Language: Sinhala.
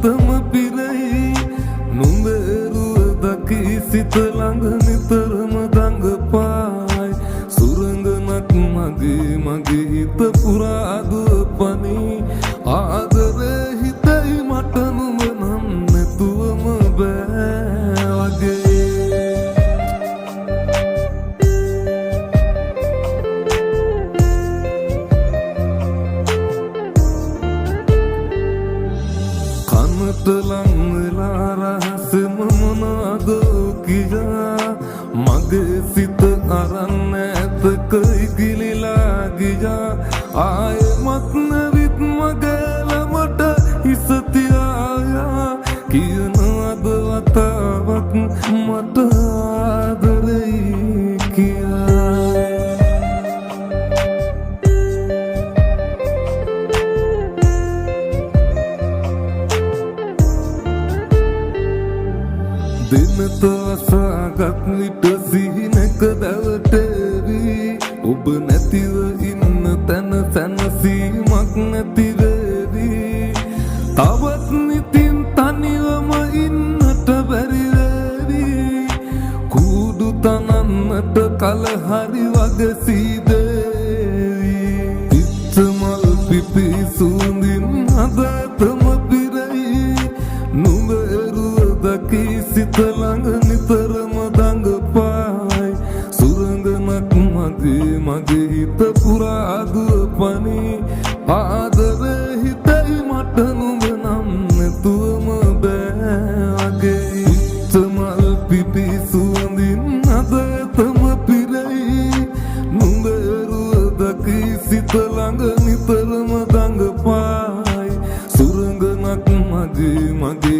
තම පිරයි නුඹේරුව දකී සිත ළඟ නිතරම දඟපායි සුරංගනක් මගේ මගේ හිත පුරාදුව පනී ආදරේ හිතයි මට නුඹ නම් නැතුවම බෑ වගේ කනට ලං වෙලා රහසම මොනවද කියා මගේ සිත අරන් ඇතක ඉගිලිලා ගියා ආයෙමත් නැවිත් මගේ ළමට හිස තියායා කියනවද වතාවක් මට ආදරෙයි කියා දිනත අසාගත් විට සිහිනක දැවටේවි ඔබ නැතිව ඉන්න තැන සැනසීමක් නැතිවේවි තවත් නිතින් තනිවම ඉන්නට බැරිවේවි කූඩු තනන්නට කල හරි වගේ සීදේවි පිච්චමල් පිපි සුන්දින් අදතම පිරයි නුඹේරුව දකී සිත ළඟ නිතරම දඟපායි සුරංගනක් මගේ මගේ හිත පුරාදුව පනී ආදරේ හිතයි මට නුඹ නම් නැතුවම බෑ වගේ ඉච්චමල් පිපි සුවඳින් අදතම පිරයි නුඹේරුව දකී සිත ළඟ නිතරම දඟපායි සුරංගනක් මගේ මගේ